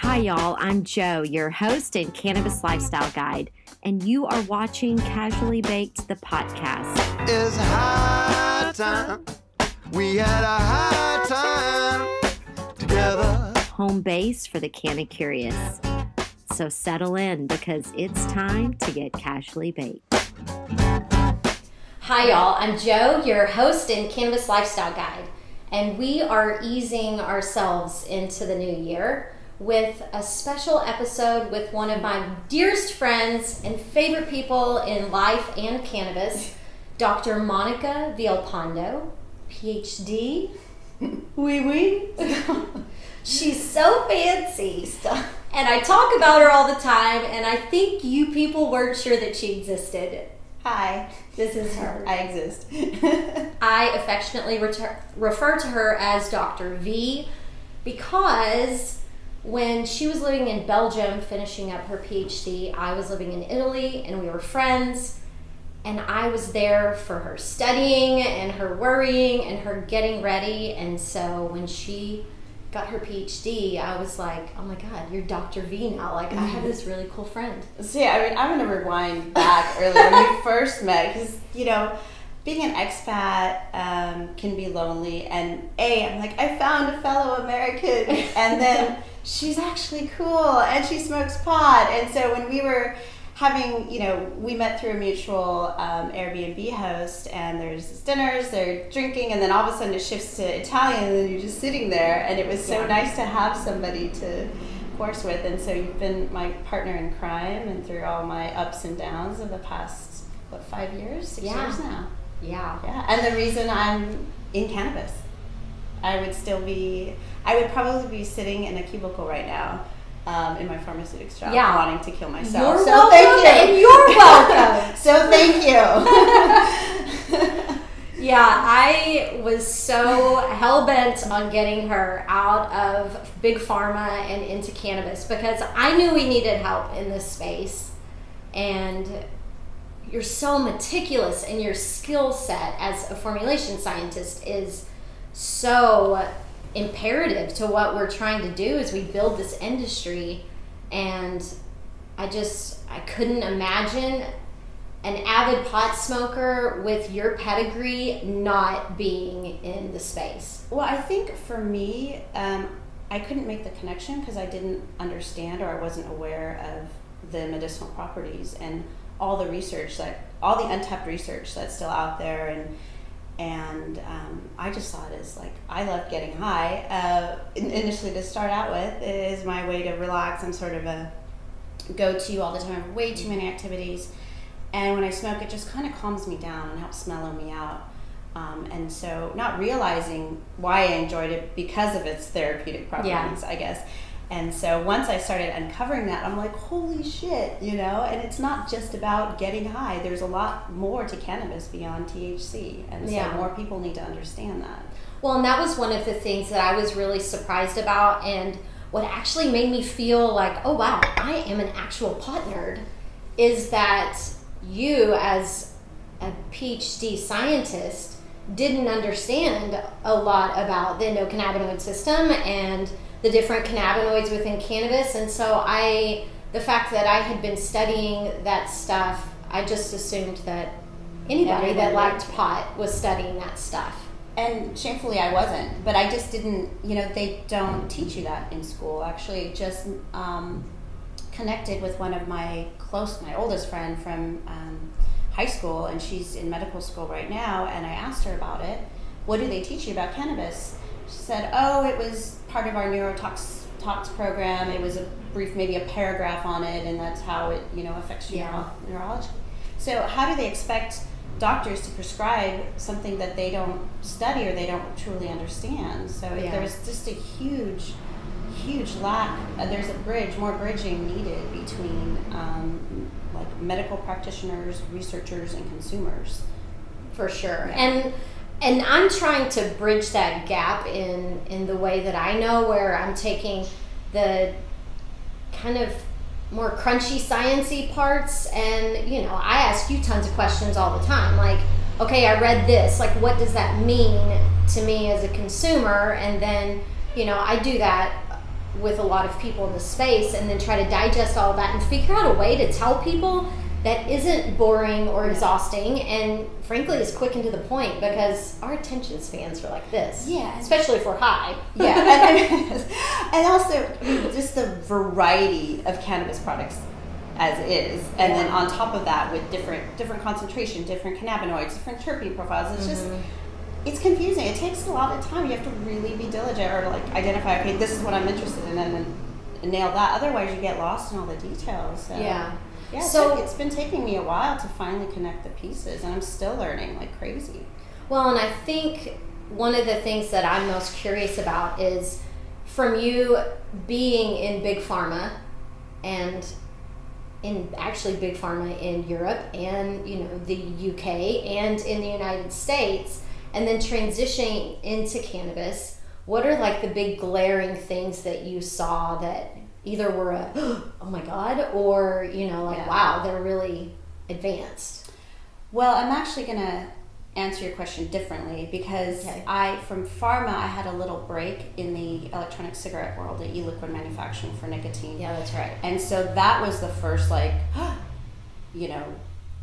Hi, y'all. I'm Joe, your host and cannabis lifestyle guide, and you are watching Casually Baked, the podcast. It's high time. We had a high time together. Home base for the canna curious. So settle in because it's time to get casually baked. Hi, y'all. I'm Joe, your host and cannabis lifestyle guide, and we are easing ourselves into the new year with a special episode with one of my dearest friends and favorite people in life and cannabis, Dr. Monica Vialpando, PhD. Oui. She's so fancy. And I talk about her all the time, and I think you people weren't sure that she existed. Hi. This is her. I exist. I affectionately refer to her as Dr. V because when she was living in Belgium finishing up her PhD, I was living in Italy and we were friends, and I was there for her studying and her worrying and her getting ready. And so when she got her PhD, I was like, oh my God, you're Dr. V now. Like, I have this really cool friend. So yeah, I mean, I'm going to rewind back earlier when we first met because, you know, being an expat can be lonely. And I'm like, I found a fellow American. And then she's actually cool and she smokes pot. And so when we were having, you know, we met through a mutual Airbnb host, and there's dinners, they're drinking, and then all of a sudden it shifts to Italian, and then you're just sitting there, and it was so nice to have somebody to course with. And so you've been my partner in crime, and through all my ups and downs of the past, 5 years, 6 years now. Yeah. And the reason I'm in cannabis, I would probably be sitting in a cubicle right now in my pharmaceutical job, wanting to kill myself. You're so welcome, thank you. and you're welcome. So thank you. Yeah, I was so hell-bent on getting her out of big pharma and into cannabis because I knew we needed help in this space. And you're so meticulous, and your skill set as a formulation scientist is so imperative to what we're trying to do as we build this industry. And I couldn't imagine an avid pot smoker with your pedigree not being in the space. Well, I think for me, I couldn't make the connection because I didn't understand, or I wasn't aware of the medicinal properties and all the untapped research that's still out there. And I just saw it as like, I love getting high. Initially, to start out with, it is my way to relax. I'm sort of a go-to all the time. I have way too many activities. And when I smoke, it just kind of calms me down and helps mellow me out. And so not realizing why I enjoyed it because of its therapeutic properties, I guess. And so once I started uncovering that, I'm like, holy shit, you know? And it's not just about getting high. There's a lot more to cannabis beyond THC. And so more people need to understand that. Well, and that was one of the things that I was really surprised about, and what actually made me feel like, oh wow, I am an actual pot nerd, is that you, as a PhD scientist, didn't understand a lot about the endocannabinoid system and the different cannabinoids within cannabis. And so the fact that I had been studying that stuff, I just assumed that anybody that liked pot was studying that stuff. And shamefully I wasn't, but I just didn't, you know, they don't teach you that in school. Actually, just connected with one of my oldest friend from high school, and she's in medical school right now, and I asked her about it. What do they teach you about cannabis? She said, oh, it was part of our neurotox program. It was a brief, maybe a paragraph on it, and that's how it, you know, affects your neurology. So how do they expect doctors to prescribe something that they don't study or they don't truly understand? So there's just a huge lack. There's more bridging needed between like medical practitioners, researchers, and consumers. For sure. And I'm trying to bridge that gap in the way that I know, where I'm taking the kind of more crunchy, science-y parts, and, you know, I ask you tons of questions all the time, like, okay, I read this, like, what does that mean to me as a consumer? And then, you know, I do that with a lot of people in the space and then try to digest all of that and figure out a way to tell people that isn't boring or exhausting and frankly is quick and to the point, because our attention spans are like this. Yeah. Especially if we're high. Yeah. And also just the variety of cannabis products as is, and then on top of that with different concentration, different cannabinoids, different terpene profiles. It's just, it's confusing. It takes a lot of time. You have to really be diligent or like identify, okay, this is what I'm interested in, and then nail that. Otherwise you get lost in all the details. So. Yeah, so it's been taking me a while to finally connect the pieces, and I'm still learning like crazy. Well, and I think one of the things that I'm most curious about is from you being in big pharma and in actually big pharma in Europe and, you know, the UK and in the United States, and then transitioning into cannabis, what are like the big glaring things that you saw that either were a, oh my God, or, you know, like, wow, they're really advanced? Well, I'm actually going to answer your question differently because from pharma, I had a little break in the electronic cigarette world, the e-liquid manufacturing for nicotine. Yeah, that's right. And so that was the first, like, you know,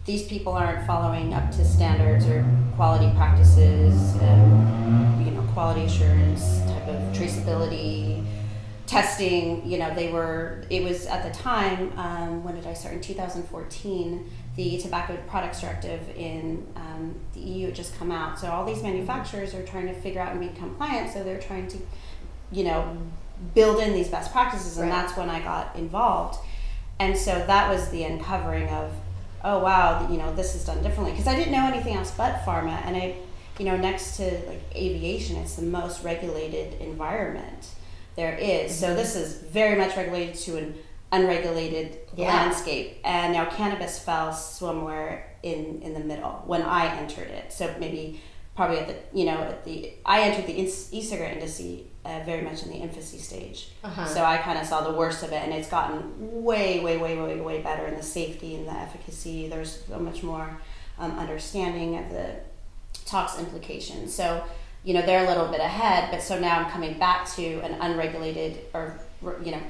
these people aren't following up to standards or quality practices, you know, quality assurance type of traceability, testing, you know, it was at the time, when did I start? In 2014, the Tobacco Products Directive in the EU had just come out. So all these manufacturers are trying to figure out and be compliant, so they're trying to, you know, build in these best practices, and that's when I got involved. And so that was the uncovering of, oh wow, you know, this is done differently. Because I didn't know anything else but pharma, and I, you know, next to like aviation, it's the most regulated environment there is. So this is very much regulated to an unregulated landscape, and now cannabis fell somewhere in the middle when I entered it. So maybe probably at the, you know, I entered the e-cigarette industry very much in the infancy stage. So I kind of saw the worst of it, and it's gotten way better in the safety and the efficacy. There's so much more understanding of the tox implications. So, you know, they're a little bit ahead, but so now I'm coming back to an unregulated, or, you know,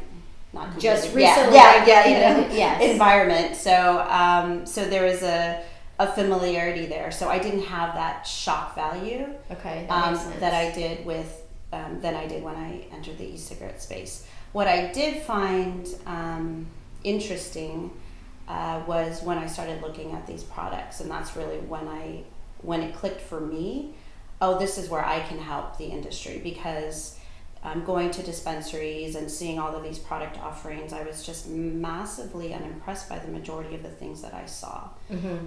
not just recently regulated environment. So so there was a familiarity there. So I didn't have that shock value that I did with than I did when I entered the e-cigarette space. What I did find interesting was when I started looking at these products, and that's really when it clicked for me. Oh, this is where I can help the industry, because going to dispensaries and seeing all of these product offerings, I was just massively unimpressed by the majority of the things that I saw.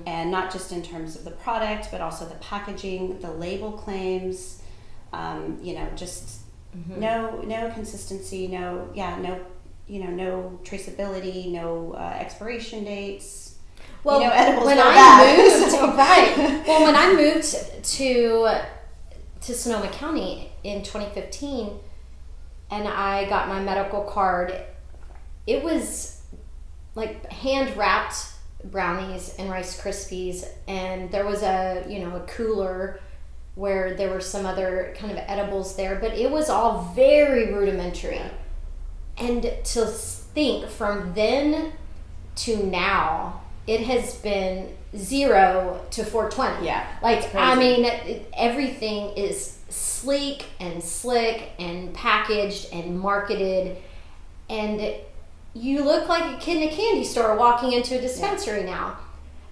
And not just in terms of the product, but also the packaging, the label claims, you know, just no consistency, no traceability, no expiration dates. Well, you know, edibles when go I bad. moved, well, when I moved to Sonoma County in 2015, and I got my medical card, it was like hand wrapped brownies and Rice Krispies, and there was a cooler where there were some other kind of edibles there, but it was all very rudimentary. And to think from then to now, it has been 0 to 420. Yeah. Like, I mean, everything is sleek and slick and packaged and marketed, and you look like a kid in a candy store walking into a dispensary now.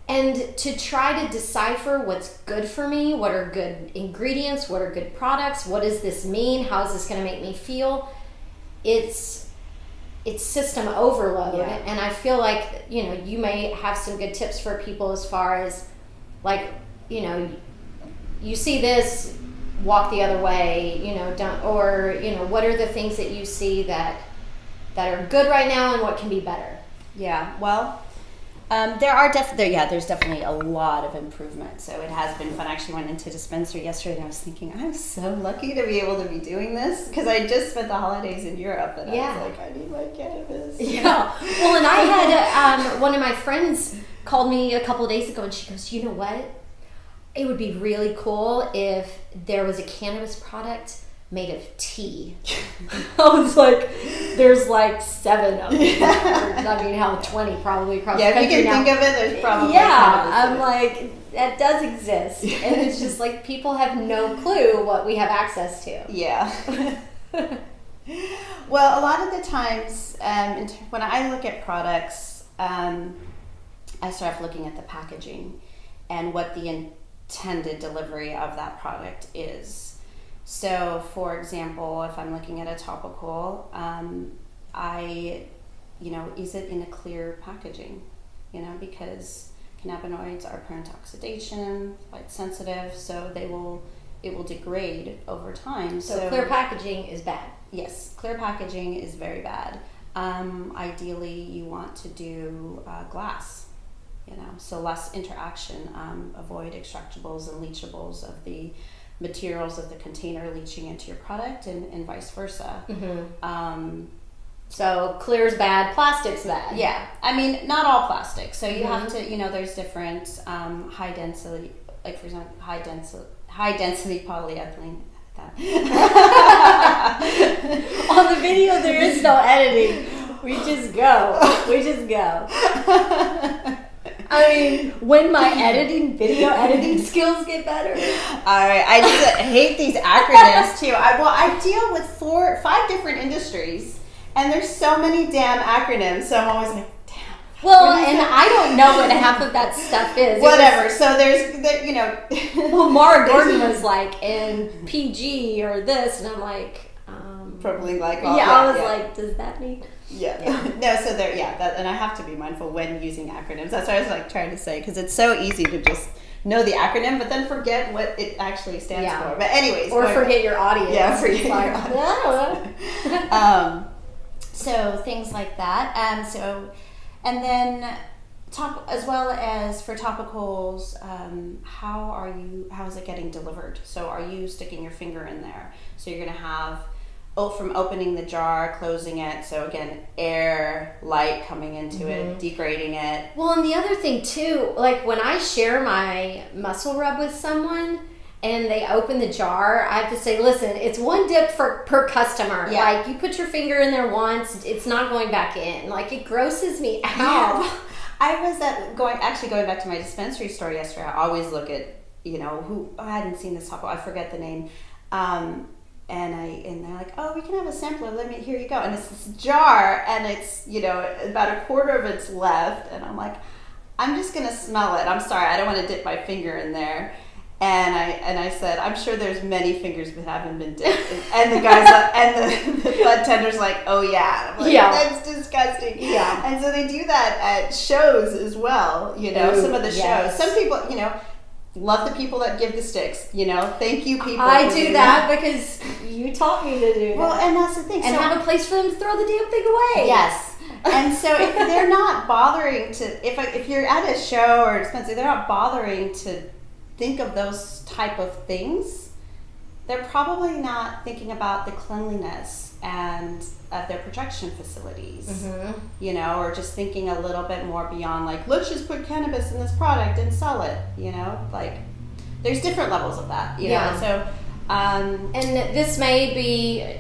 And to try to decipher what's good for me, what are good ingredients, what are good products, what does this mean, how is this going to make me feel, it's system overload. And I feel like, you know, you may have some good tips for people as far as, like, you know, you see this, walk the other way, you know, don't, or, you know, what are the things that you see that are good right now and what can be better? Yeah, well, there's definitely a lot of improvement. So it has been fun. I actually went into dispensary yesterday, and I was thinking, I'm so lucky to be able to be doing this, because I just spent the holidays in Europe, and I was like, I need my cannabis. Yeah. Well, and I had one of my friends called me a couple of days ago, and she goes, you know what? It would be really cool if there was a cannabis product made of tea. I was like, there's like 7 of them. I mean, how 20 probably across the country if you can think of it, there's probably I'm like, that does exist. And it's just like people have no clue what we have access to. Yeah. Well, a lot of the times when I look at products, I start off looking at the packaging and what the intended delivery of that product is. So, for example, if I'm looking at a topical, is it in a clear packaging? Because cannabinoids are prone to oxidation, light sensitive, so it will degrade over time. So clear packaging is bad. Yes, clear packaging is very bad. Ideally, you want to do glass, so less interaction. Avoid extractables and leachables of the materials of the container leaching into your product, and vice versa. Mm-hmm. So clear is bad, plastic's bad. Yeah, I mean, not all plastic. So you have to, there's different high density, like for example, high density polyethylene. On the video, there is no editing. We just go. I mean, when my video editing skills get better. All right, I just hate these acronyms too. I deal with 5 different industries, and there's so many damn acronyms. So I'm always like, damn. Well, and I don't know what half of that stuff is. Whatever. So there's. Well, Mara Gordon was like in PG or this, and I'm like. Propylene glycol. Yeah, I was like, does that mean? Yeah. No, so there, and I have to be mindful when using acronyms. That's what I was like trying to say, because it's so easy to just know the acronym, but then forget what it actually stands for. But anyways. Or forget your audience. Yeah, forget your audience. I don't know. So things like that. And then as well as for topicals, how is it getting delivered? So are you sticking your finger in there? So you're going to have from opening the jar, closing it. So again, air, light coming into it, degrading it. Well, and the other thing too, like when I share my muscle rub with someone and they open the jar, I have to say, listen, it's 1 dip per customer. Yeah. Like you put your finger in there once, it's not going back in. Like it grosses me out. Yeah. I was going back to my dispensary store yesterday. I always look at, I hadn't seen this topical, I forget the name. And they're like, oh, we can have a sampler. Here you go. And it's this jar, and it's about a quarter of it's left. And I'm like, I'm just gonna smell it. I'm sorry, I don't want to dip my finger in there. And I said, I'm sure there's many fingers that haven't been dipped. And the guys and the bud tender's like, oh yeah. I'm like, that's disgusting. Yeah. And so they do that at shows as well. Some of the shows. Some people, love the people that give the sticks, thank you people. I do that because you taught me to do that. Well, and that's the thing. And have a place for them to throw the damn thing away. Yes. And so if they're not bothering to, if you're at a show or dispensary, they're not bothering to think of those type of things, they're probably not thinking about the cleanliness and of their projection facilities, or just thinking a little bit more beyond, like, let's just put cannabis in this product and sell it, like there's different levels of that, so and this may be,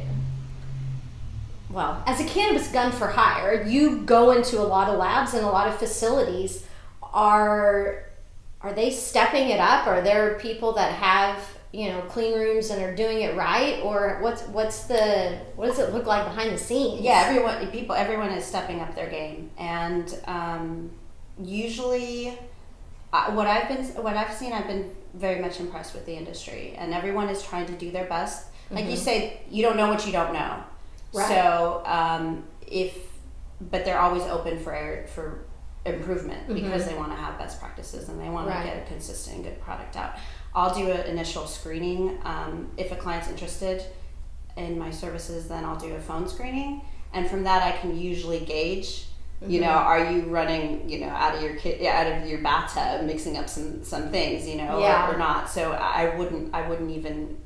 well, as a cannabis gun for hire, you go into a lot of labs and a lot of facilities. Are they stepping it up? Are there people that have clean rooms and are doing it right, or what does it look like behind the scenes? Yeah, everyone is stepping up their game, and usually, what I've seen, I've been very much impressed with the industry, and everyone is trying to do their best. Like you say, you don't know what you don't know, right? So but they're always open for improvement because they want to have best practices and they want to get a consistent and good product out. I'll do an initial screening. If a client's interested in my services, then I'll do a phone screening, and from that I can usually gauge, are you running, out of your bathtub, mixing up some things, or not. So I wouldn't even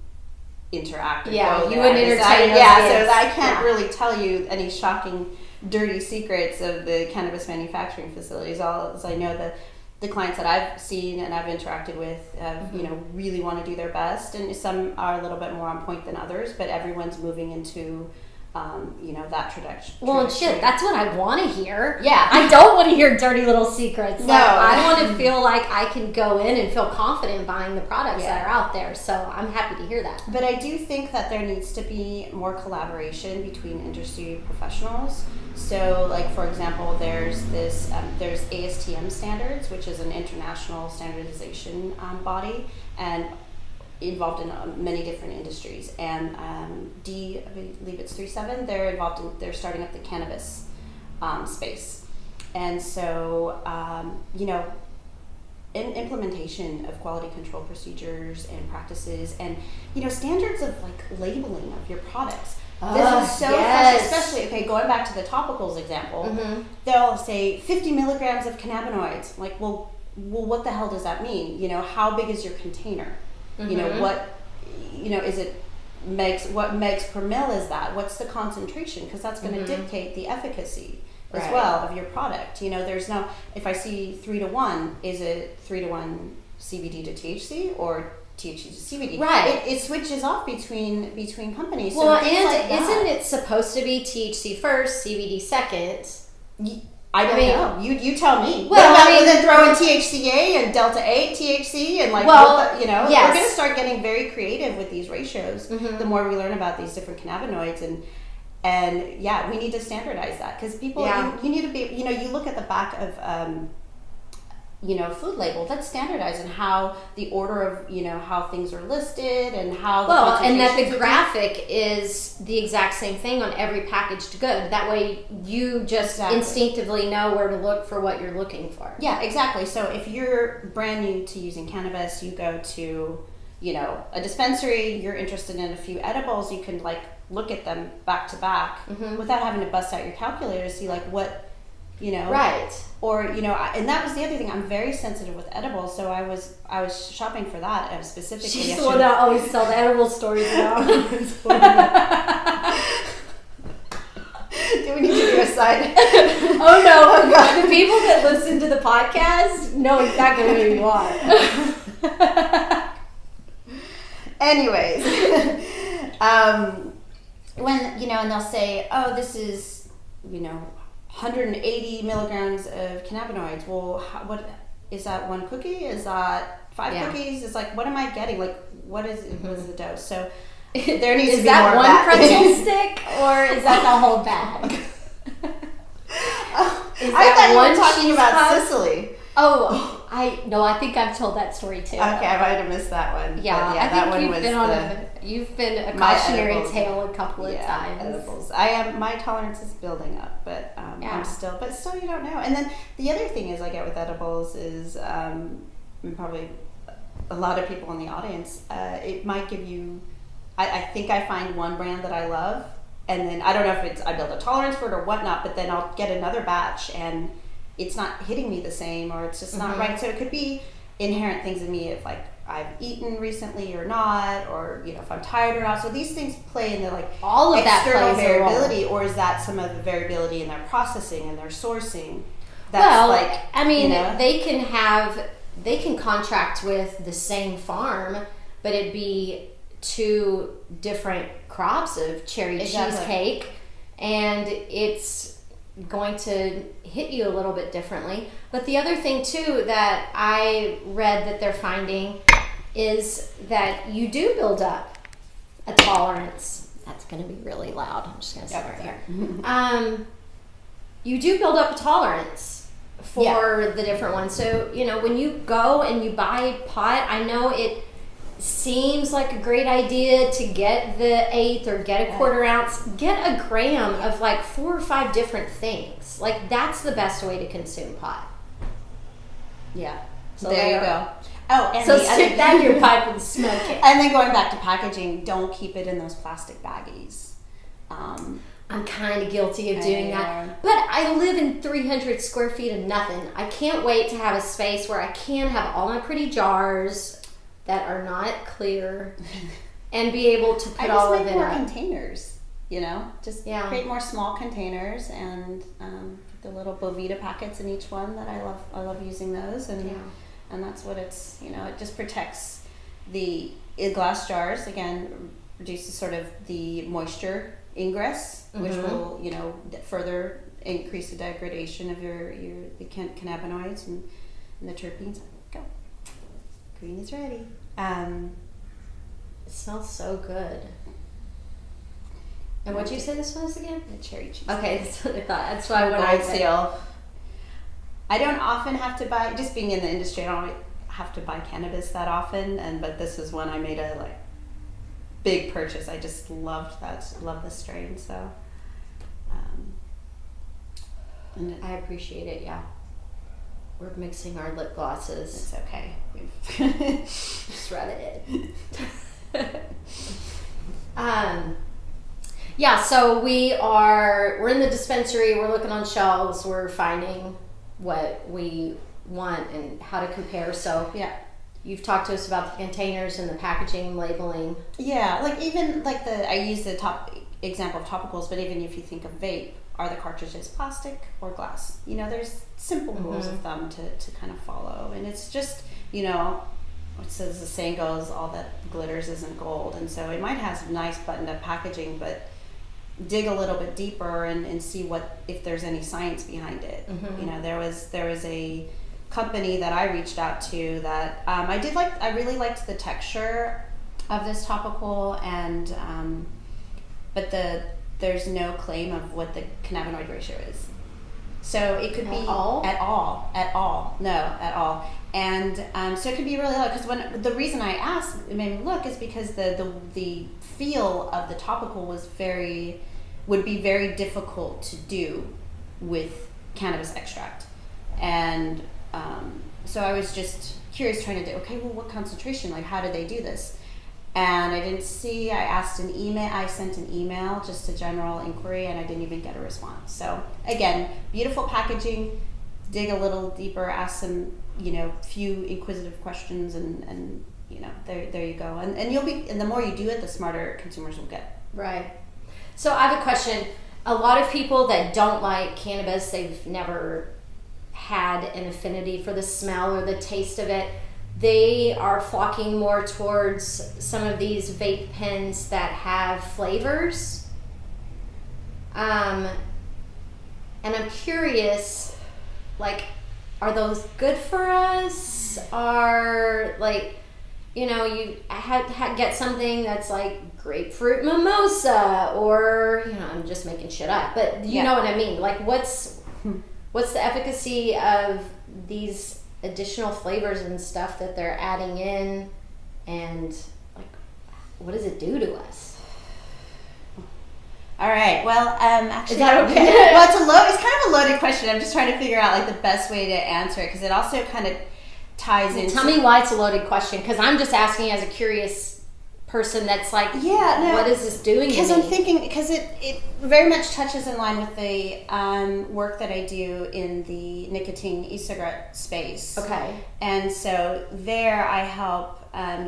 interact. You wouldn't entertain. So I can't really tell you any shocking, dirty secrets of the cannabis manufacturing facilities. All I know that the clients that I've seen and I've interacted with have, really want to do their best, and some are a little bit more on point than others, but everyone's moving into, that trajectory. Well, shit, that's what I want to hear. Yeah. I don't want to hear dirty little secrets. No. Like, I want to feel like I can go in and feel confident buying the products Yeah. that are out there. So I'm happy to hear that. But I do think that there needs to be more collaboration between industry professionals. So, like, for example, there's there's ASTM standards, which is an international standardization body, and involved in many different industries. And I believe it's 3.7. They're starting up the cannabis space, and so in implementation of quality control procedures and practices, and standards of like labeling of your products. This is so yes. fresh, especially going back to the topicals example. Mm-hmm. They'll say 50 milligrams of cannabinoids. Like, well, what the hell does that mean? How big is your container? Mm-hmm. What is it? What megs per mil is that? What's the concentration? Because that's going to dictate the efficacy as well of your product. There's no, if I see 3-to-1, is it 3-to-1 CBD to THC or THC to CBD? Right. It switches off between companies. Well, so things like that. isn't it supposed to be THC first, CBD second? I don't know. You tell me. Well, what about then throwing THCA and Delta 8 THC and like, yes. we're going to start getting very creative with these ratios. Mm-hmm. The more we learn about these different cannabinoids and yeah, we need to standardize that because people, you need to be, you look at the back of, food label, that's standardized in how the order of, how things are listed and how and that the graphic is the exact same thing on every packaged good. That way you just instinctively know where to look for what you're looking for. Yeah, exactly. So if you're brand new to using cannabis, you go to, a dispensary, you're interested in a few edibles, you can like look at them back to back without having to bust out your calculator to see like what, Right. Or, and that was the other thing. I'm very sensitive with edibles, so I was shopping for that specifically. She's the one that always tell the edible stories now. Do we need to do a side? Oh no! The people that listen to the podcast know exactly who you are. Anyways, when and they'll say, "Oh, this is 180 milligrams of cannabinoids." Well, what is that? One cookie? Is that 5 cookies? It's like, what am I getting? Like, what is the dose? So there needs to be more of that. Is that one pretzel stick, or is that the whole bag? I thought you were talking about Sicily. Oh, I think I've told that story too. Okay, I might have missed that one. Yeah, but I think that one you've been a cautionary tale a couple of times. Edibles. My tolerance is building up, but I'm still you don't know. And then the other thing is I get with edibles is probably a lot of people in the audience, it might give you, I think I find one brand that I love, and then I don't know if I build a tolerance for it or whatnot, but then I'll get another batch and it's not hitting me the same, or it's just not right. So it could be inherent things in me if like I've eaten recently or not, or if I'm tired or not. So these things play in the like all of external that plays variability, or is that some of the variability in their processing and their sourcing? That's they can contract with the same farm, but it'd be 2 different crops of cherry cheesecake, and it's going to hit you a little bit differently. But the other thing too that I read that they're finding is that you do build up a tolerance. That's going to be really loud. I'm just going to sit right here. You do build up a tolerance for the different ones. So, when you go and you buy pot, I know it seems like a great idea to get the 1/8 or get a 1/4 ounce. Get a gram of like 4 or 5 different things. Like, that's the best way to consume pot. Yeah. So there you go. Oh, and so stick that in your pipe and smoke it. And then going back to packaging, don't keep it in those plastic baggies. I'm kind of guilty of doing that. But I live in 300 square feet of nothing. I can't wait to have a space where I can have all my pretty jars that are not clear and be able to put all of it more up. containers. just Yeah. create more small containers and the little Bovita packets in each one that I love using those, and that's what it's, it just protects the glass jars, again, reduces sort of the moisture ingress, which will, further increase the degradation of the cannabinoids and the terpenes. Go. Green is ready. It smells so good. And what'd you say this was again? The cherry cheese. Okay, that's what I thought. That's why when I Gold seal. I don't often have to buy, just being in the industry, I don't have to buy cannabis that often, but this is when I made a big purchase. I just loved the strain, so. And I appreciate it. Yeah, we're mixing our lip glosses. it's okay. Shredded. Yeah, so we're in the dispensary, we're looking on shelves, we're finding what we want and how to compare. So Yeah. you've talked to us about the containers and the packaging, labeling. Yeah, even I use the top example of topicals, but even if you think of vape, are the cartridges plastic or glass? There's simple rules of thumb to kind of follow, and it's just, as the saying goes, all that glitters isn't gold, and so it might have some nice buttoned up packaging, but dig a little bit deeper and see if there's any science behind it. There was a company that I reached out to that I really liked the texture of this topical, and but there's no claim of what the cannabinoid ratio is. So it could be at all, and so it could be really low. Because the reason I asked, it made me look, is because the feel of the topical would be very difficult to do with cannabis extract, and so I was just curious, trying to do, okay, well, what concentration? How did they do this? And I didn't see. I sent an email, just a general inquiry, and I didn't even get a response. So again, beautiful packaging. Dig a little deeper, ask some, few inquisitive questions, and there you go. And the more you do it, the smarter consumers will get. Right. So I have a question. A lot of people that don't like cannabis, they've never had an affinity for the smell or the taste of it, they are flocking more towards some of these vape pens that have flavors. And I'm curious, are those good for us? Are you get something that's like grapefruit mimosa, or I'm just making shit up, but you know what I mean. What's the efficacy of these additional flavors and stuff that they're adding in, and what does it do to us? All right. Well, actually, is that okay? Well, it's kind of a loaded question. I'm just trying to figure out the best way to answer it, because it also kind of ties into. Tell me why it's a loaded question, because I'm just asking as a curious person that's what is this doing to me? Because I'm thinking, because it very much touches in line with the work that I do in the nicotine e-cigarette space. Okay. And so there I help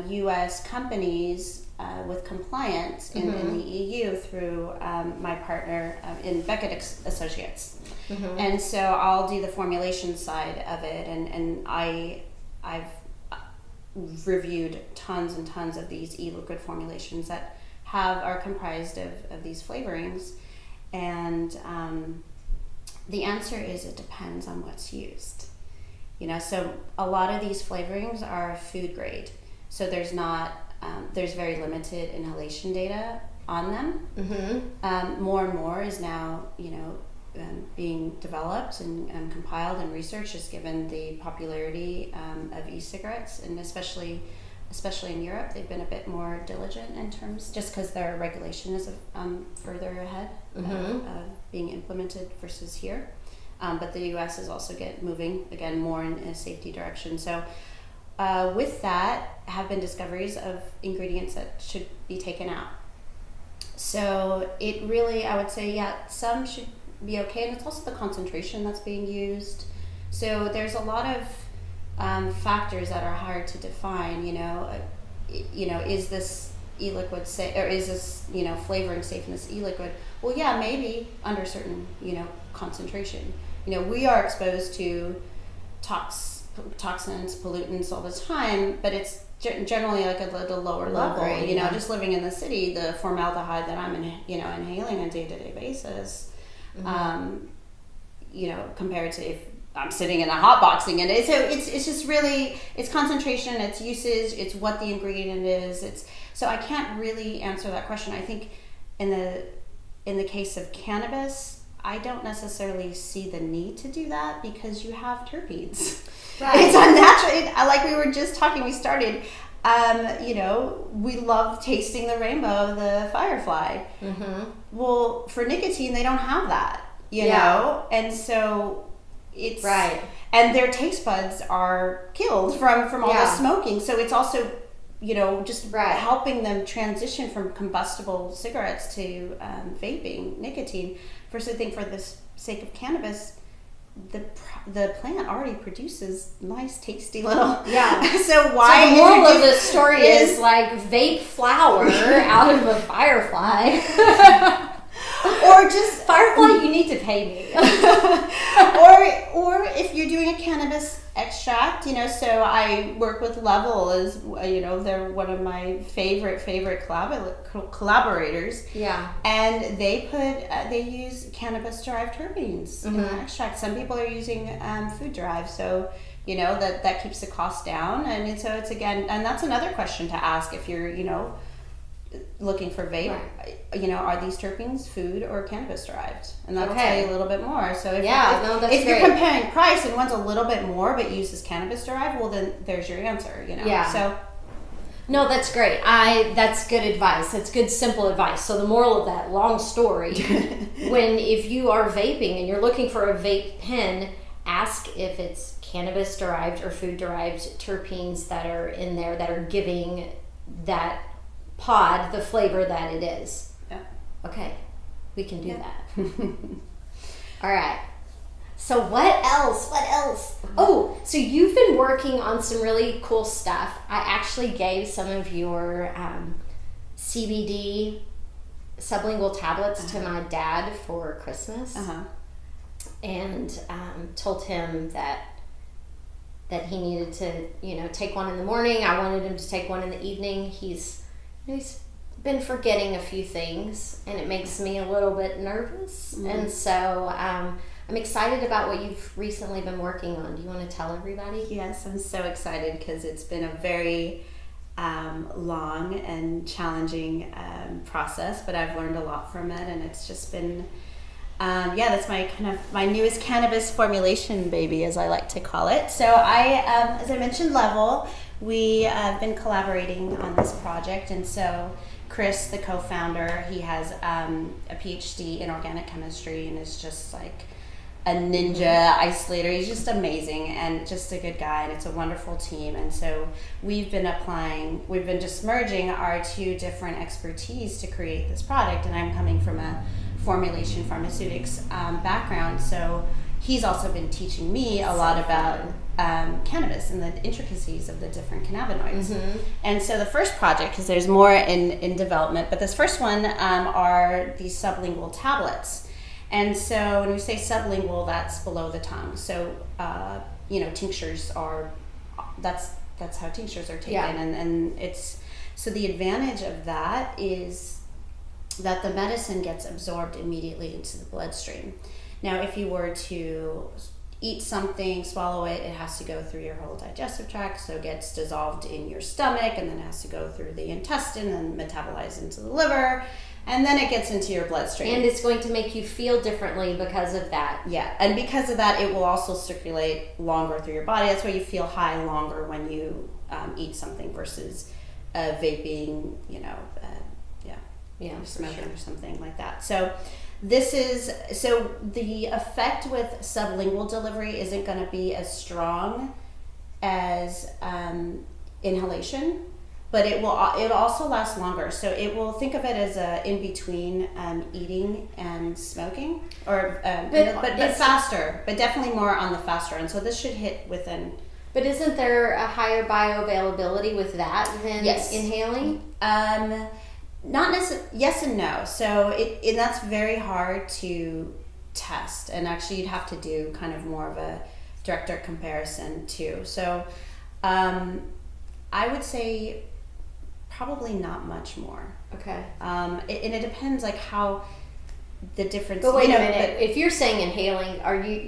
U.S. companies with compliance in the EU through my partner in Beckett Associates. And so I'll do the formulation side of it, and I've reviewed tons and tons of these e-liquid formulations that are comprised of these flavorings, and the answer is it depends on what's used. So a lot of these flavorings are food grade, so there's very limited inhalation data on them. More and more is now being developed and compiled and researched, just given the popularity of e-cigarettes, and especially in Europe, they've been a bit more diligent in terms, just because their regulation is further ahead of being implemented versus here. But the U.S. is also moving again more in a safety direction. So with that have been discoveries of ingredients that should be taken out. So it really, I would say, some should be okay, and it's also the concentration that's being used. So there's a lot of factors that are hard to define. Is this e-liquid safe, or is this, flavoring safe in this e-liquid? Well, yeah, maybe under certain, concentration. We are exposed to toxins, pollutants all the time, but it's generally like at a lower level. Grade, Just living in the city, the formaldehyde that I'm inhaling on a day-to-day basis, compared to if I'm sitting in a hot boxing in it. So it's just really, it's concentration, it's usage, it's what the ingredient is. So I can't really answer that question. I think in the case of cannabis, I don't necessarily see the need to do that because you have terpenes. Right. It's unnatural. Like we were just talking, we started, we love tasting the rainbow of the firefly. Mm-hmm. Well, for nicotine, they don't have that, you know? And so it's... Right. And their taste buds are killed from all the smoking. So it's also, just helping them transition from combustible cigarettes to vaping, nicotine. First, I think for the sake of cannabis, the plant already produces nice, tasty little... Yeah. So why... So the moral of the story is like vape flower out of a firefly. Or just... Firefly, you need to pay me. or if you're doing a cannabis extract, so I work with Level as, they're one of my favorite collaborators. Yeah. And they use cannabis-derived terpenes in the extract. Some people are using food-derived, so, that keeps the cost down. And so it's, again, and that's another question to ask if you're, looking for vape, are these terpenes food or cannabis derived? And that'll tell you a little bit more. So if you're comparing price and one's a little bit more but uses cannabis derived, well then there's your answer, Yeah. So no, that's great. That's good advice. That's good simple advice. So the moral of that long story, if you are vaping and you're looking for a vape pen, ask if it's cannabis derived or food derived terpenes that are in there that are giving that pod the flavor that it is. Yeah. Okay. We can do that. All right. So what else? Oh, so you've been working on some really cool stuff. I actually gave some of your CBD sublingual tablets to my dad for Christmas. And told him that he needed to, take one in the morning. I wanted him to take one in the evening. He's been forgetting a few things, and it makes me a little bit nervous. And so I'm excited about what you've recently been working on. Do you want to tell everybody? Yes, I'm so excited because it's been a very long and challenging process, but I've learned a lot from it, and it's just been that's my newest cannabis formulation baby, as I like to call it. So as I mentioned, Level, we have been collaborating on this project, and so Chris, the co-founder, he has a PhD in organic chemistry and is just like a ninja isolator. He's just amazing and just a good guy, and it's a wonderful team. And so we've been just merging our two different expertise to create this product, and I'm coming from a formulation pharmaceutics background, so he's also been teaching me a lot about cannabis and the intricacies of the different cannabinoids. And so the first project, because there's more in development, but this first one are these sublingual tablets. And so when we say sublingual, that's below the tongue. So tinctures are that's how tinctures are taken, and it's so the advantage of that is that the medicine gets absorbed immediately into the bloodstream. Now, if you were to eat something, swallow it, it has to go through your whole digestive tract, so it gets dissolved in your stomach, and then it has to go through the intestine and metabolize into the liver, and then it gets into your bloodstream. And it's going to make you feel differently because of that. Yeah, and because of that, it will also circulate longer through your body. That's why you feel high longer when you eat something versus vaping, smoking or something like that. So the effect with sublingual delivery isn't going to be as strong as inhalation, but it'll also last longer. So it will, think of it as a in between eating and smoking, or but faster, but definitely more on the faster end. So this should hit within But isn't there a higher bioavailability with that than Yes. inhaling? Not necessarily. Yes and no. So and that's very hard to test, and actually you'd have to do kind of more of a direct comparison too. So I would say probably not much more. Okay. And it depends like how the difference. But wait a minute. If you're saying inhaling,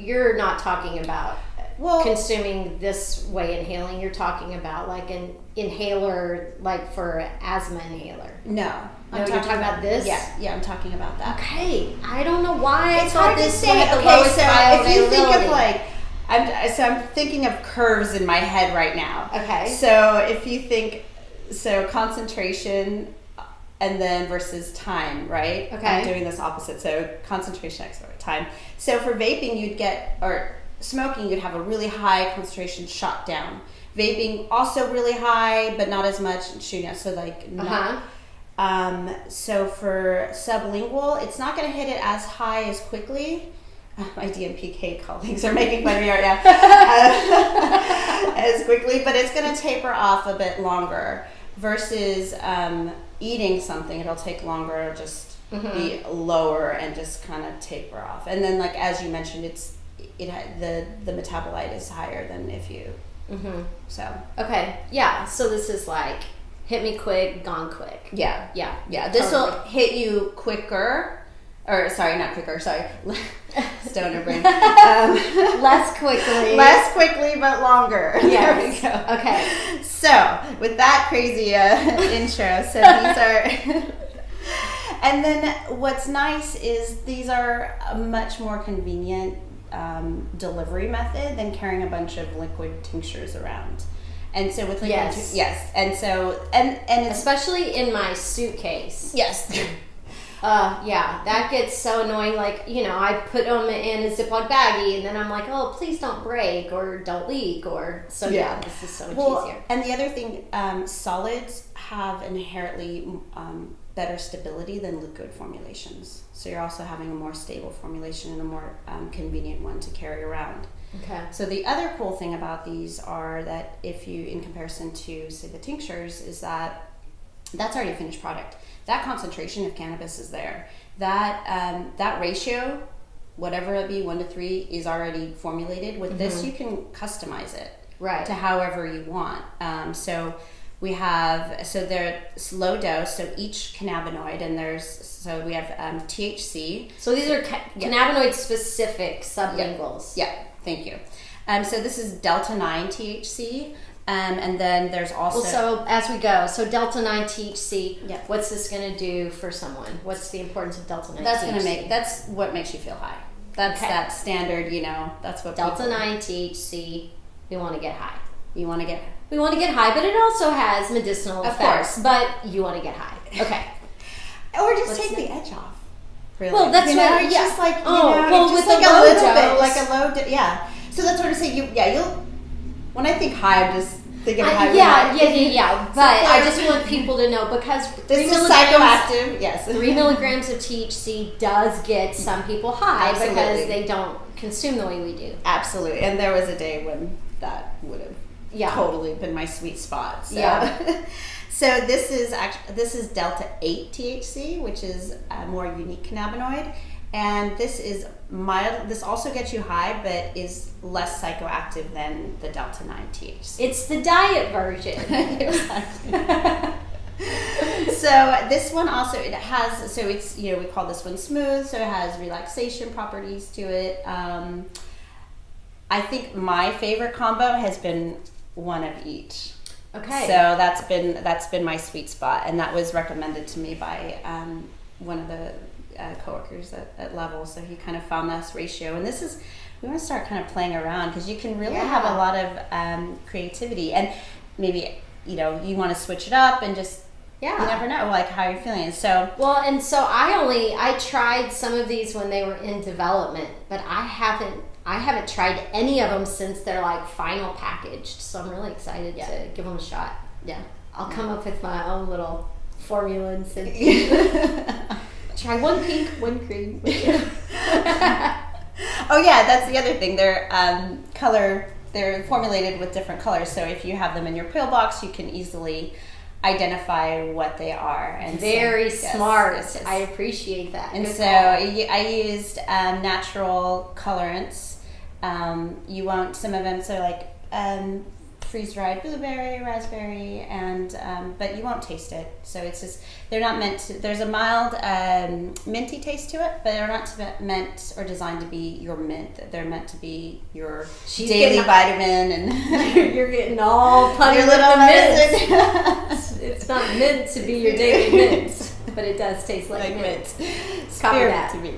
you're not talking about consuming this way inhaling? You're talking about like an inhaler, like for asthma inhaler? No. You're talking about this? Yeah, I'm talking about that. Okay. I don't know why It's hard to say. Okay, so if you think of like, I'm thinking of curves in my head right now. Okay. So if you think, concentration and then versus time, right? Okay. I'm doing this opposite. So concentration x over time. So for vaping, smoking, you'd have a really high concentration shot down. Vaping also really high, but not as much shooting out. So like, so for sublingual, it's not going to hit it as high as quickly. My DMPK colleagues are making fun of me right now. As quickly, but it's going to taper off a bit longer versus eating something. It'll take longer. It'll just be lower and just kind of taper off. And then, like as you mentioned, the metabolite is higher than if you. So okay, yeah. So this is like hit me quick, gone quick. Yeah. This Totally. will hit you quicker. Or sorry, not quicker. Sorry, stoner brain. Less quickly, but longer. Yes. There we go. Okay. So with that crazy intro, so these are, and then what's nice is these are a much more convenient delivery method than carrying a bunch of liquid tinctures around. And so with liquid, yes, and so and it's, especially in my suitcase. yes. Yeah, that gets so annoying. Like, I put them in a Ziploc baggie, and then I'm like, oh, please don't break or don't leak, or so. Yeah, this is so much easier. And the other thing, solids have inherently better stability than liquid formulations. So you're also having a more stable formulation and a more convenient one to carry around. Okay. So the other cool thing about these are that if you, in comparison to say the tinctures, is that that's already a finished product. That concentration of cannabis is there. That ratio, whatever it be, 1 to 3, is already formulated. With this, you can customize it to however you want. So we have, they're low dose. So each cannabinoid, and we have THC. So these are cannabinoid specific sublinguals. Yeah. Thank you. So this is delta 9 THC. And then there's also... Well, so as we go, so delta 9 THC, Yeah. what's this going to do for someone? What's the importance of delta 9 THC? That's what makes you feel high. That's that standard, that's what delta 9 THC, we want to get high. We want to get high, but it also has medicinal Of effects. course. But you want to get high. Okay. Or just take the edge off. Really. Well, that's what... It's just like, well, just with like a a low little dose. bit, like a low... yeah. So that's what I'm saying. You'll... When I think high, I'm just thinking of high. Yeah. But I just want people to know, because this is psychoactive. Yes. 3 milligrams of THC does get some people high. Absolutely. Because they don't consume the way we do. Absolutely. And there was a day when that would have totally been my sweet spot. So. Yeah. So this is delta 8 THC, which is a more unique cannabinoid. And this is mild. This also gets you high, but is less psychoactive than the delta 9 THC. It's the diet version. Exactly. So this one also, it has, so it's, we call this one smooth, so it has relaxation properties to it. I think my favorite combo has been one of each. Okay. So that's been my sweet spot, and that was recommended to me by one of the coworkers at Level. So he kind of found this ratio, and we want to start kind of playing around, because you can really have a lot of creativity, and maybe you want to switch it up and just you never know like how you're feeling. So I tried some of these when they were in development, but I haven't tried any of them since they're like final packaged. So I'm really excited to give them a shot. Yeah, I'll come up with my own little formula and try one pink, one green. Oh yeah, that's the other thing. They're color they're formulated with different colors. So if you have them in your pill box, you can easily identify what they are. And Very smart. Yes. I appreciate that. And Good so call. I used natural colorants. You won't, some of them, so like freeze-dried blueberry, raspberry, and but you won't taste it. So it's just, they're not meant to, there's a mild minty taste to it, but they're not meant or designed to be your mint. They're meant to be your daily vitamin, and you're getting all punny your with little the mint. medicine. It's not meant to be your daily mint, but it does taste like mint. Copy Spirit that. to me.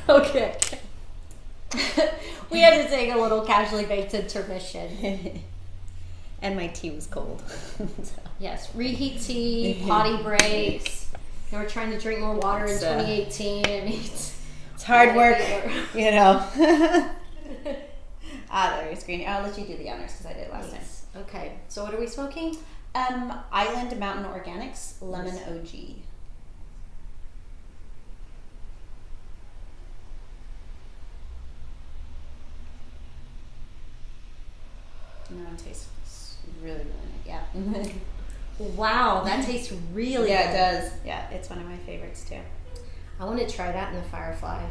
Okay. We had to take a little casually baked intermission. And my tea was cold. Yes, reheat tea, potty breaks. We're trying to drink more water in 2018. I mean, It's hard work, you know. There's green. I'll let you do the honors because I did it last time. Okay, so what are we smoking? Island Mountain Organics Lemon OG. No, it tastes really, really nice. Yeah. Wow, that tastes really good. Yeah, it does. Yeah, it's one of my favorites too. I want to try that in the Firefly.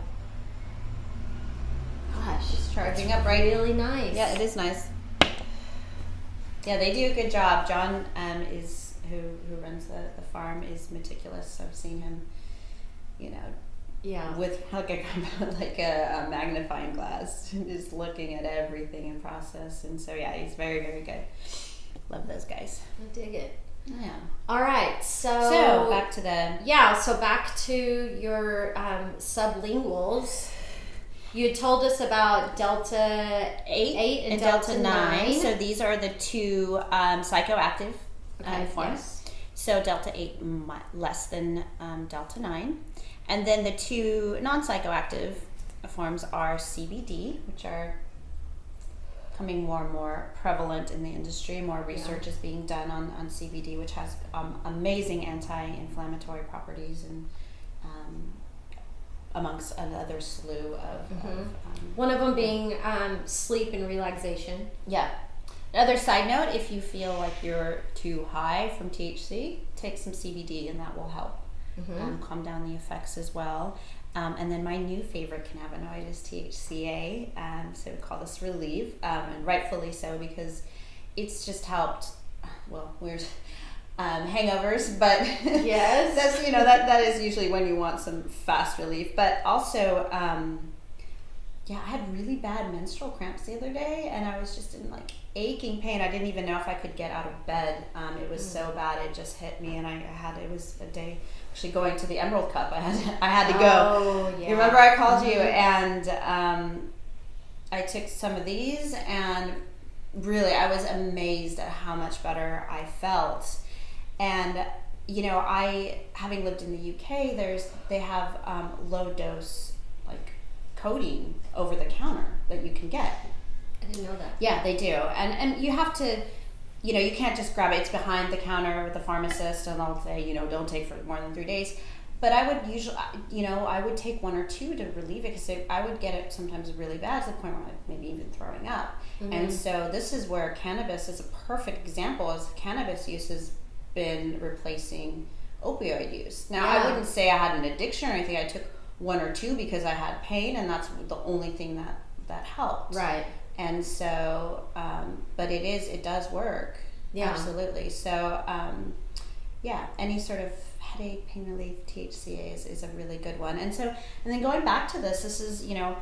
Gosh, It's charging up right. really nice. Yeah, it is nice. Yeah, they do a good job. John is who runs the farm is meticulous. I've seen him, you know, Yeah. with like a magnifying glass, just looking at everything in process. And so yeah, he's very, very good. Love those guys. I dig it. Yeah. All right, So back to the so back to your sublinguals. You had told us about Delta 8 and Delta 9. So these are the two psychoactive forms. Yes. So Delta 8 less than Delta 9. And then the two non-psychoactive forms are CBD, which are becoming more and more prevalent in the industry. More research is being done on CBD, which has amazing anti-inflammatory properties and amongst another slew of One of them being sleep and relaxation. yeah. Another side note, if you feel like you're too high from THC, take some CBD and that will help calm down the effects as well. And then my new favorite cannabinoid is THCA, so we call this Relieve, and rightfully so because it's just helped, well, weird hangovers, but Yes. that's, you know, that is usually when you want some fast relief, but also yeah, I had really bad menstrual cramps the other day, and I was just in like aching pain. I didn't even know if I could get out of bed. It was so bad, it just hit me, and it was a day actually going to the Emerald Cup. I had to go. Oh, yeah. You remember I called you, and I took some of these, and really I was amazed at how much better I felt. And you know, having lived in the UK, they have low dose like codeine over the counter that you can get. I didn't know that. Yeah, they do. And you have to, you know, you can't just grab it. It's behind the counter with the pharmacist, and they'll say, you know, don't take for more than 3 days. But I would usually, you know, I would take 1 or 2 to relieve it, because I would get it sometimes really bad to the point where I'm maybe even throwing up. And so this is where cannabis is a perfect example, as cannabis use has been replacing opioid use. Now, I wouldn't say I had an addiction or anything. I took 1 or 2 because I had pain, and that's the only thing that helped. Right. And so, but it does work. Yeah. Absolutely. So, yeah, any sort of headache, pain relief, THCA is a really good one. And so, and then going back to this is, you know,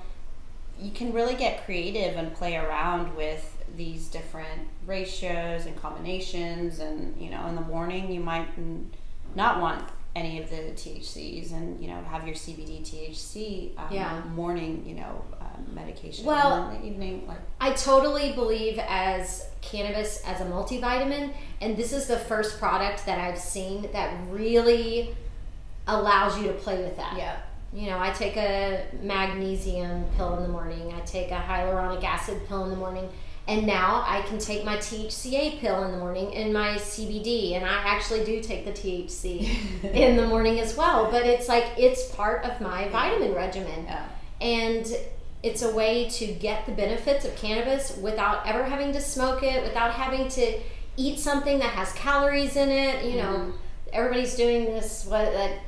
you can really get creative and play around with these different ratios and combinations. And, you know, in the morning you might not want any of the THCs, and, you know, have your CBD THC morning, you know, medication. Well, and in the evening, like, I totally believe as cannabis as a multivitamin, and this is the first product that I've seen that really allows you to play with that. yeah. You know, I take a magnesium pill in the morning, I take a hyaluronic acid pill in the morning, and now I can take my THCA pill in the morning and my CBD, and I actually do take the THC in the morning as well. But it's like, it's part of my vitamin regimen. Yeah. And it's a way to get the benefits of cannabis without ever having to smoke it, without having to eat something that has calories in it. You know, everybody's doing this, like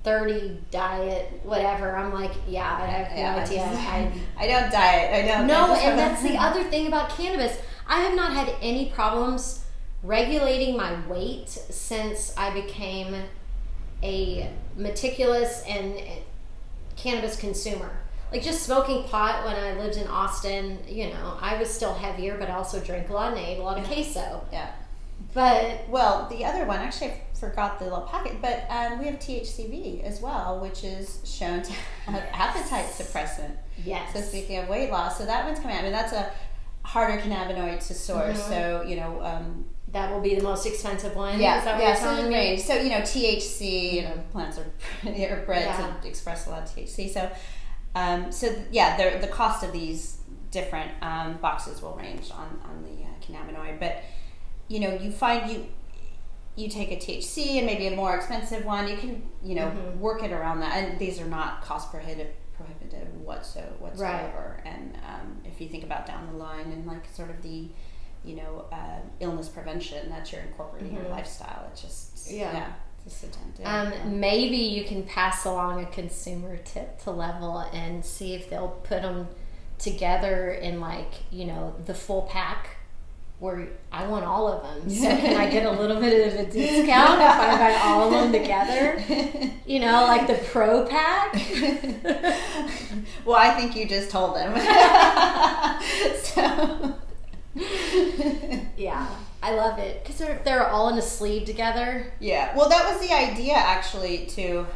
30 diet, whatever. I'm like, yeah, I have no idea. I don't diet. I don't. No, and that's the other thing about cannabis. I have not had any problems regulating my weight since I became a meticulous and cannabis consumer. Like just smoking pot when I lived in Austin, you know, I was still heavier, but I also drank a lot and ate a lot of queso. Yeah. But well, the other one, actually I forgot the little packet, but we have THCV as well, which is shown to have appetite suppressant. yes. So speaking of weight loss, so that one's coming out. I mean, that's a harder cannabinoid to source. So, you know, that will be the most expensive one. yeah, Is that what you're telling me? range. So, you know, THC, you know, plants are bred to express a lot of THC. So, the cost of these different boxes will range on the cannabinoid. But, you know, you find you take a THC and maybe a more expensive one, you can, you know, work it around that. And these are not cost prohibitive whatsoever. Right. And if you think about down the line and like sort of the, you know, illness prevention that you're incorporating in your lifestyle, it's just just addictive. Maybe you can pass along a consumer tip to Level and see if they'll put them together in like, you know, the full pack. Where I want all of them, so can I get a little bit of a discount if I buy all of them together? You know, like the pro pack. Well, I think you just told them. So. Yeah, I love it because they're all in a sleeve together. Yeah, well, that was the idea actually to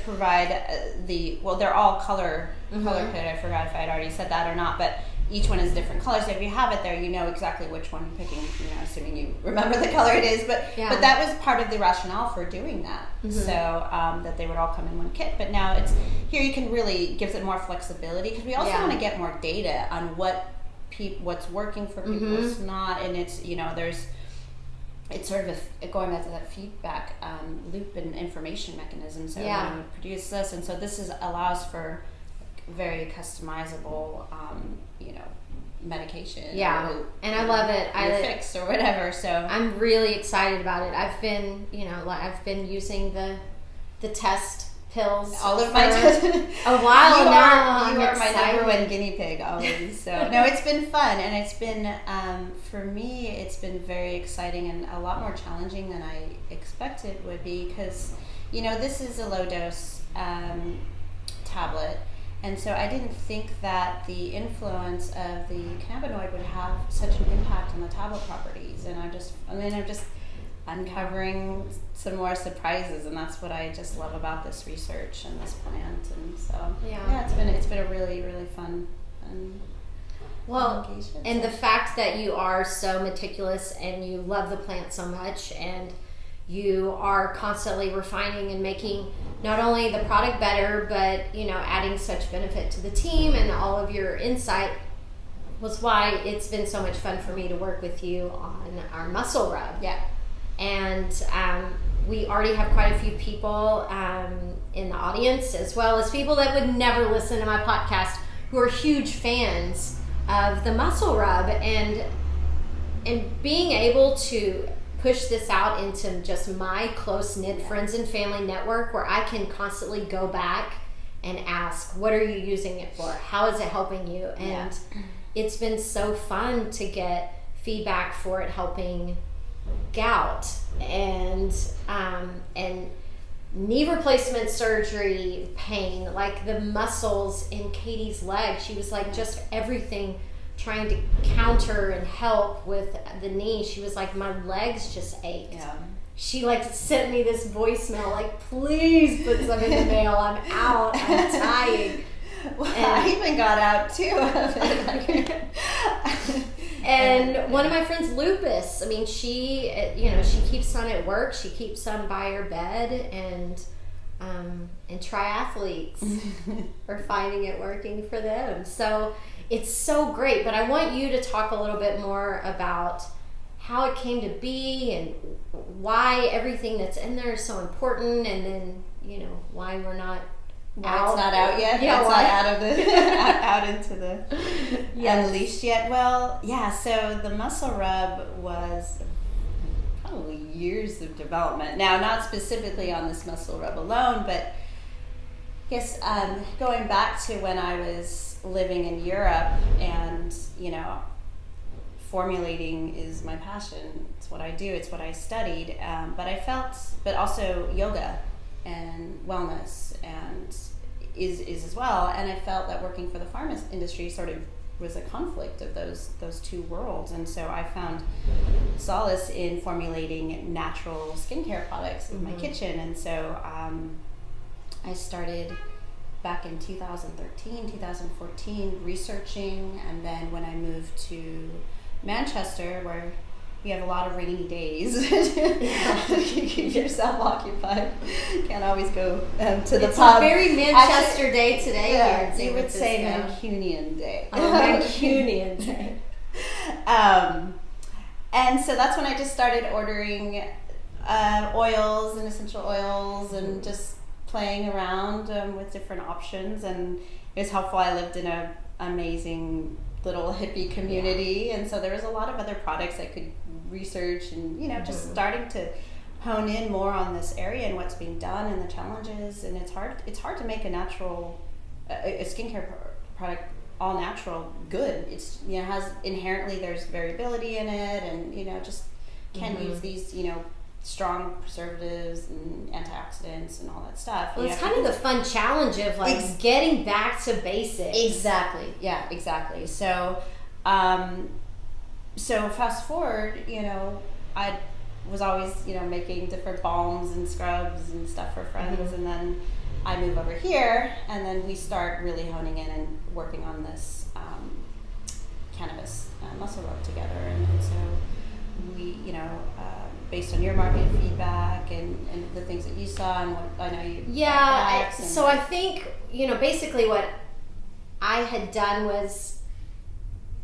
provide they're all color coded. I forgot if I had already said that or not, but each one is different colors. So if you have it there, you know exactly which one you're picking, you know, assuming you remember the color it is. But that was part of the rationale for doing that. So that they would all come in one kit. But now it's here you can really gives it more flexibility because we also want to get more data on what's working for people, what's not, and it's, you know, it's sort of going back to that feedback loop and information mechanism. So when we produce this, and so this allows for very customizable, you know, medication. Yeah, and I love it. I fix or whatever. So I'm really excited about it. I've been, you know, I've been using the test pills all of my a while now. You are my number one guinea pig always. So no, it's been fun, and it's been for me, it's been very exciting and a lot more challenging than I expected it would be because, you know, this is a low dose tablet. And so I didn't think that the influence of the cannabinoid would have such an impact on the tablet properties. And I'm just uncovering some more surprises, and that's what I just love about this research and this plant. And so it's been a really, really fun engagement. And the fact that you are so meticulous and you love the plant so much, and you are constantly refining and making not only the product better, but, you know, adding such benefit to the team and all of your insight was why it's been so much fun for me to work with you on our muscle rub. Yeah. And we already have quite a few people in the audience, as well as people that would never listen to my podcast who are huge fans of the muscle rub, and being able to push this out into just my close-knit friends and family network where I can constantly go back and ask, what are you using it for? How is it helping you? And it's been so fun to get feedback for it helping gout and knee replacement surgery pain, like the muscles in Katie's leg. She was like just everything trying to counter and help with the knee. She was like, my legs just ached. Yeah. She like sent me this voicemail like, please put some in the mail. I'm out. I'm dying. Well, I even got out too of it. And one of my friends, Lupus, I mean, she keeps some at work. She keeps some by her bed, and triathletes are finding it working for them. So it's so great. But I want you to talk a little bit more about how it came to be and why everything that's in there is so important, and then, you know, why we're not Why it's not out yet? Yeah, it's why? not out of the out into the Yes. unleashed yet. Well, yeah. So the muscle rub was probably years of development. Now, not specifically on this muscle rub alone, but yes, going back to when I was living in Europe, and formulating is my passion. It's what I do. It's what I studied. But also yoga and wellness and is as well. And I felt that working for the pharma industry sort of was a conflict of those two worlds. And so I found solace in formulating natural skincare products in my kitchen. And so I started back in 2013, 2014 researching. And then when I moved to Manchester, where we have a lot of rainy days, you keep yourself occupied. Can't always go to the It's pub. a very Manchester day today. Yeah, here in San you would say Francisco. Mancunian day. Mancunian day. And so that's when I just started ordering oils and essential oils and just playing around with different options. And it was helpful. I lived in an amazing little hippie community, and so there was a lot of other products I could research and just starting to hone in more on this area and what's being done and the challenges. And it's hard to make a natural a skincare product all natural good. It's has inherently, there's variability in it, and just can't use these strong preservatives and antioxidants and all that stuff. Well, it's kind of the fun challenge of getting back to basics. Exactly. Yeah, exactly. So, so fast forward, I was always, making different balms and scrubs and stuff for friends. And then I move over here, and then we start really honing in and working on this cannabis muscle rub together. And so we, based on your market feedback and the things that you saw and what I know you So I think basically what I had done was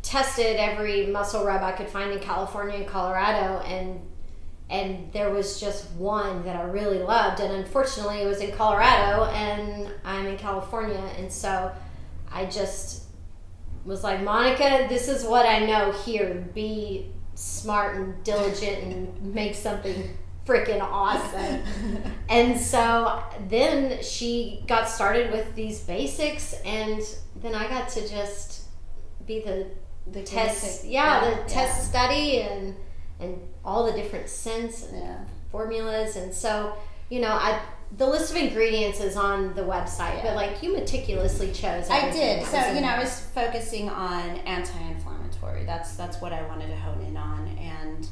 tested every muscle rub I could find in California and Colorado, and there was just one that I really loved, and unfortunately it was in Colorado and I'm in California. And so I just was like, Monica, this is what I know here. Be smart and diligent and make something freaking awesome. And so then she got started with these basics, and then I got to just be the test test study and all the different scents and formulas. And so the list of ingredients is on the website, but you meticulously chose everything. I did. So I was focusing on anti-inflammatory. That's what I wanted to hone in on. And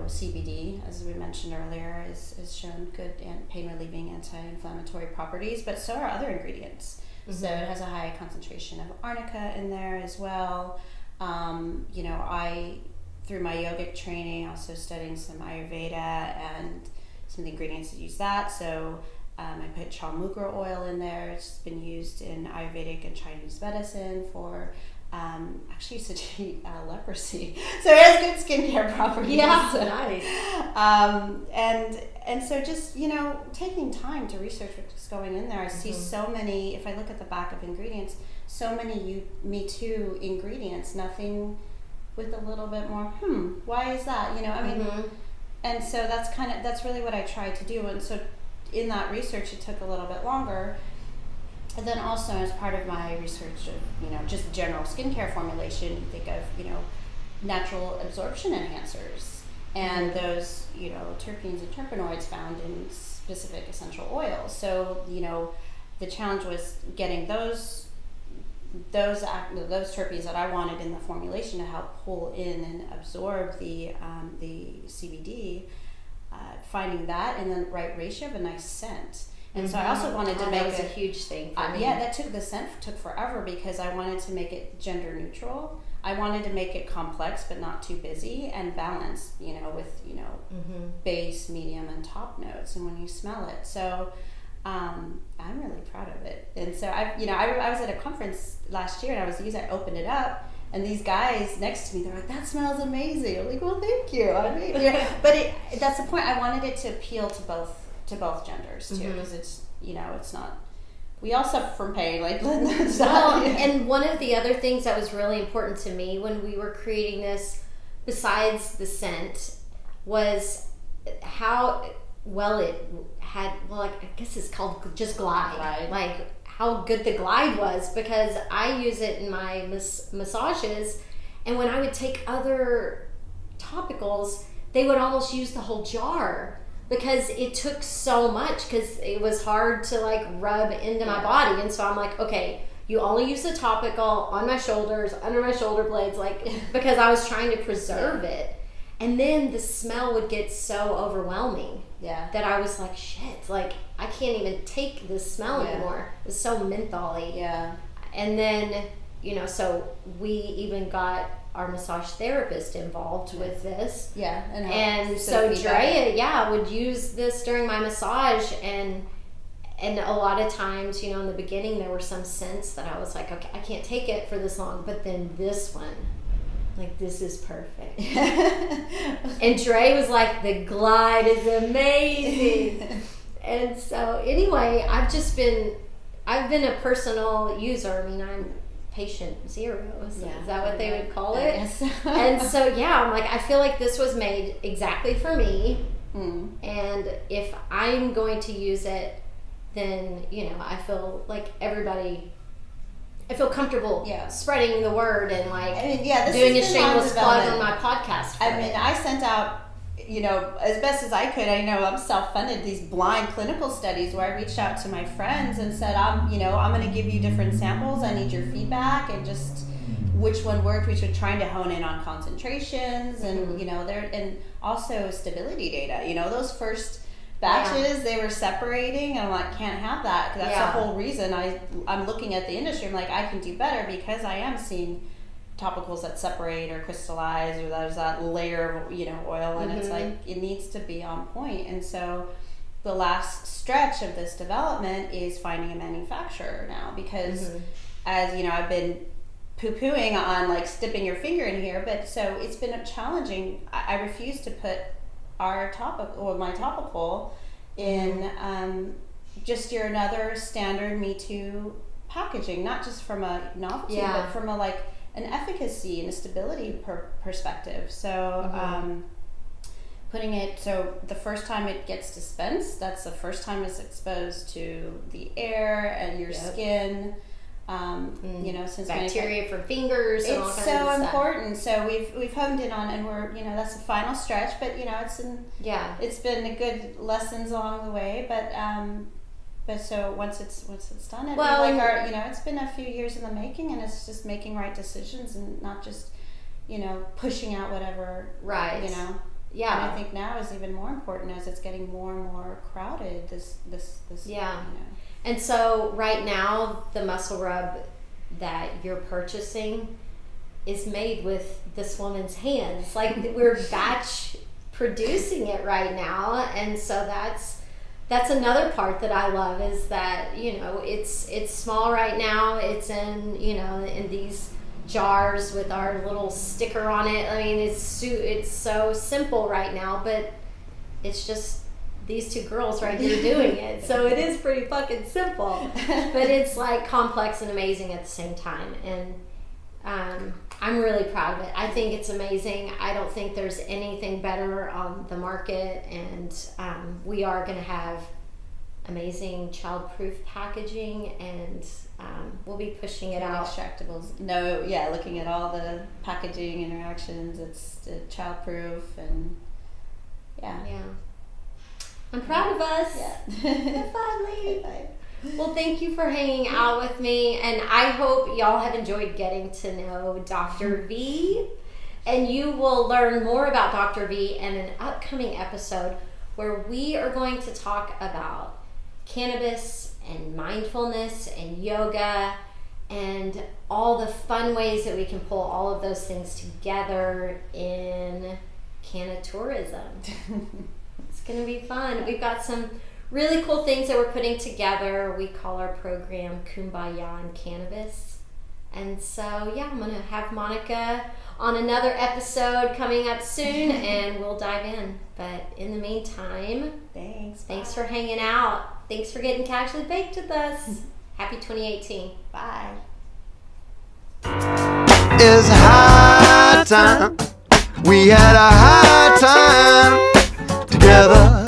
CBD, as we mentioned earlier, is shown good and pain relieving anti-inflammatory properties, but so are other ingredients. So it has a high concentration of arnica in there as well. I, through my yogic training, also studying some Ayurveda and some of the ingredients that use that. So I put chaulmukra oil in there. It's been used in Ayurvedic and Chinese medicine for actually used to treat leprosy. So it has good skincare properties. Yeah, nice. And so just taking time to research what's going in there. I see so many. If I look at the back of ingredients, so many Me Too ingredients. Nothing with a little bit more. Why is that? And so that's really what I tried to do. And so in that research, it took a little bit longer. And then also as part of my research of, just general skincare formulation, you think of, natural absorption enhancers and those, terpenes and terpenoids found in specific essential oils. So, the challenge was getting those terpenes that I wanted in the formulation to help pull in and absorb the CBD, finding that in the right ratio of a nice scent. And so I also wanted to make that was a huge thing for me. Yeah, the scent took forever because I wanted to make it gender neutral. I wanted to make it complex but not too busy and balanced, with base, medium, and top notes. And when you smell it, so I'm really proud of it. And so I was at a conference last year and I opened it up. And these guys next to me, they're like, "That smells amazing." I'm like, "Well, thank you." But that's the point. I wanted it to appeal to both genders too, because it's it's not. We all suffer from pain, like Linda. Well, and one of the other things that was really important to me when we were creating this, besides the scent, was how well it had. Well, I guess it's called just glide. Like how good the glide was, because I use it in my massages, and when I would take other topicals, they would almost use the whole jar, because it took so much, because it was hard to like rub into my body. And so I'm like, okay, you only use the topical on my shoulders, under my shoulder blades, like, because I was trying to preserve it. And then the smell would get so overwhelming that I was like, shit, like I can't even take this smell anymore. It's so mentholy. Yeah. And then, so we even got our massage therapist involved with this. Yeah. And so Drea, would use this during my massage, and a lot of times, in the beginning there were some scents that I was like, okay, I can't take it for this long, but then this one, like, this is perfect. And Dre was like, the glide is amazing. And so anyway, I've been a personal user. I mean, I'm patient zero. Is that what they would call it? Yes. And so I'm like, I feel like this was made exactly for me. And if I'm going to use it, then I feel like I feel comfortable spreading the word and like doing a shameless plug on my podcast. I sent out, as best as I could. I know I'm self-funded, these blind clinical studies where I reached out to my friends and said, I'm going to give you different samples. I need your feedback and just which one worked. We should trying to hone in on concentrations and, and also stability data. Those first batches, they were separating, and I'm like, can't have that. That's the whole reason I'm looking at the industry. I'm like, I can do better because I am seeing topicals that separate or crystallize, or there's that layer of oil, and it's like it needs to be on point. And so the last stretch of this development is finding a manufacturer now, because as I've been poo-pooing on like sticking your finger in here, but so it's been challenging. I refuse to put our topical or my topical in just your another standard Me Too packaging, not just from a novelty, but from a like an efficacy and a stability perspective. So putting it, so the first time it gets dispensed, that's the first time it's exposed to the air and your skin. Since bacteria from fingers and all kinds of stuff. It's so important. So we've honed in on, and we're that's the final stretch. But it's been a good lessons along the way. But so once it's done, it's been a few years in the making, and it's just making right decisions and not just pushing out whatever Yeah, and I think now is even more important as it's getting more and more crowded. This And so right now, the muscle rub that you're purchasing is made with this woman's hands. Like, we're batch producing it right now, and so that's another part that I love, is that it's small right now. It's in in these jars with our little sticker on it. I mean, it's so simple right now, but it's just these two girls right here doing it. So it is pretty fucking simple, but it's like complex and amazing at the same time. And I'm really proud of it. I think it's amazing. I don't think there's anything better on the market, and we are going to have amazing child-proof packaging, and we'll be pushing it out. Extractables. Looking at all the packaging interactions, it's child-proof, and yeah. I'm proud of us. Yeah. Finally. Well, thank you for hanging out with me, and I hope y'all have enjoyed getting to know Dr. V, and you will learn more about Dr. V in an upcoming episode where we are going to talk about cannabis and mindfulness and yoga and all the fun ways that we can pull all of those things together in cannatourism. It's going to be fun. We've got some really cool things that we're putting together. We call our program Kumbaya and Cannabis. And so, I'm going to have Monica on another episode coming up soon, and we'll dive in. But in the meantime, thanks for hanging out. Thanks for getting casually baked with us. Happy 2018. Bye. It's high time. We had a high time together.